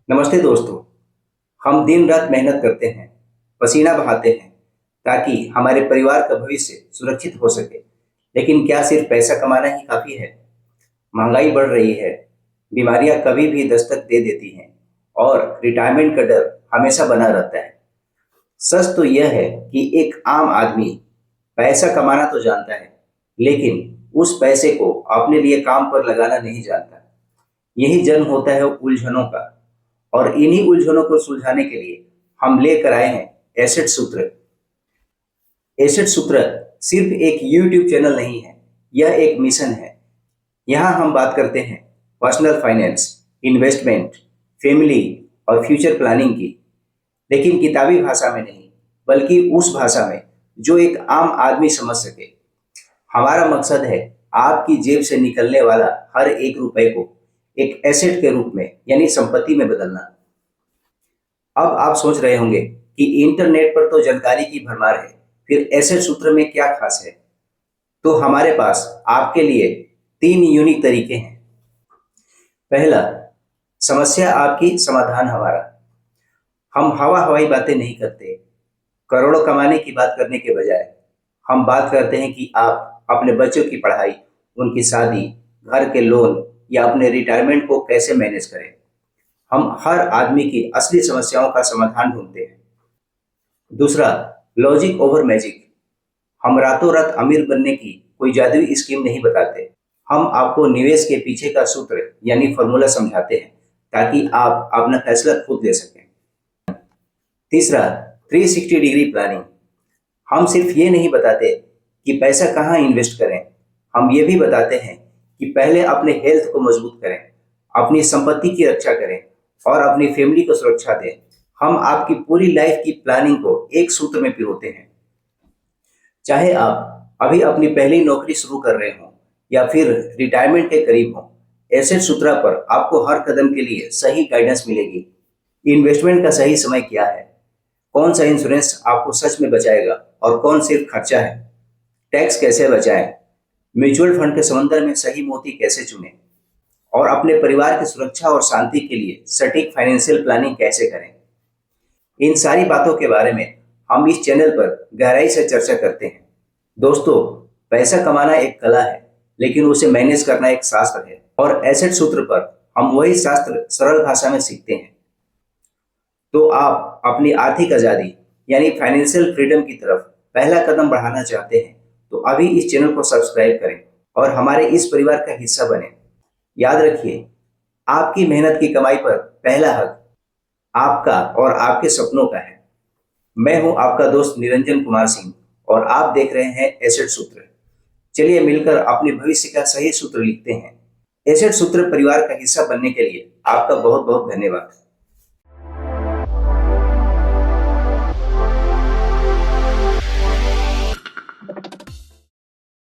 नमस्ते दोस्तों। हम दिन रात मेहनत करते हैं, पसीना बहाते हैं ताकि हमारे परिवार का भविष्य सुरक्षित हो सके। लेकिन क्या सिर्फ पैसा कमाना ही काफी है? महंगाई बढ़ रही है, बीमारियां कभी भी दस्तक दे देती हैं और रिटायरमेंट का डर हमेशा बना रहता है। सच तो यह है कि एक आम आदमी पैसा कमाना तो जानता है, लेकिन उस पैसे को अपने लिए काम पर लगाना नहीं जानता। यही जन्म होता है उलझनों का। और इन्हीं उलझनों को सुलझाने के लिए हम लेकर आए हैं एसेट सूत्र। एसेट सूत्र सिर्फ एक यूट्यूब चैनल नहीं है, यह एक मिशन है। यहाँ हम बात करते हैं पर्सनल फाइनेंस, इन्वेस्टमेंट, फैमिली और फ्यूचर प्लानिंग की, लेकिन किताबी भाषा में नहीं, बल्कि उस भाषा में जो एक आम आदमी समझ सके। हमारा मकसद है आपकी जेब से निकलने वाला हर एक रुपए को एक एसेट के रूप में यानी संपत्ति में बदलना। अब आप सोच रहे होंगे कि इंटरनेट पर तो जानकारी की भरमार है, फिर एसेट सूत्र में क्या खास है? तो हमारे पास आपके लिए 3 यूनिक तरीके हैं। पहला, समस्या आपकी, समाधान हमारा। हम हवा हवाई बातें नहीं करते। करोड़ों कमाने की बात करने के बजाय हम बात करते हैं कि आप अपने बच्चों की पढ़ाई, उनकी शादी, घर के लोन या अपने रिटायरमेंट को कैसे मैनेज करें। हम हर आदमी की असली समस्याओं का समाधान ढूंढते हैं। दूसरा, लॉजिक ओवर मैजिक। हम रातों रात अमीर बनने की कोई जादुई स्कीम नहीं बताते। हम आपको निवेश के पीछे का सूत्र यानी फॉर्मूला समझाते हैं ताकि आप अपना फैसला खुद ले सकें। तीसरा, 360 डिग्री प्लानिंग। हम सिर्फ ये नहीं बताते कि पैसा कहाँ इन्वेस्ट करें, हम ये भी बताते हैं कि पहले अपने हेल्थ को मजबूत करें, अपनी संपत्ति की रक्षा करें और अपनी फैमिली को सुरक्षा दें। हम आपकी पूरी लाइफ की प्लानिंग को एक सूत्र में पिरोते हैं। चाहे आप अभी अपनी पहली नौकरी शुरू कर रहे हों या फिर रिटायरमेंट के करीब हों, एसेट सूत्रा पर आपको हर कदम के लिए सही गाइडेंस मिलेगी। इन्वेस्टमेंट का सही समय क्या है, कौन सा इंश्योरेंस आपको सच में बचाएगा और कौन सिर्फ खर्चा है, टैक्स कैसे बचाएं, म्यूचुअल फंड के समंदर में सही मोती कैसे चुनें और अपने परिवार की सुरक्षा और शांति के लिए सटीक फाइनेंशियल प्लानिंग कैसे करें। इन सारी बातों के बारे में हम इस चैनल पर गहराई से चर्चा करते हैं। दोस्तों, पैसा कमाना एक कला है, लेकिन उसे मैनेज करना एक शास्त्र है और एसेट सूत्र पर हम वही शास्त्र सरल भाषा में सीखते हैं। तो आप अपनी आर्थिक आजादी यानी फाइनेंशियल फ्रीडम की तरफ पहला कदम बढ़ाना चाहते हैं तो अभी इस चैनल को सब्सक्राइब करें और हमारे इस परिवार का हिस्सा बने। याद रखिए, आपकी मेहनत की कमाई पर पहला हक आपका और आपके सपनों का है। मैं हूं आपका दोस्त निरंजन कुमार सिंह और आप देख रहे हैं एसेट सूत्र। चलिए मिलकर अपने भविष्य का सही सूत्र लिखते हैं। एसेट सूत्र परिवार का हिस्सा बनने के लिए आपका बहुत बहुत धन्यवाद।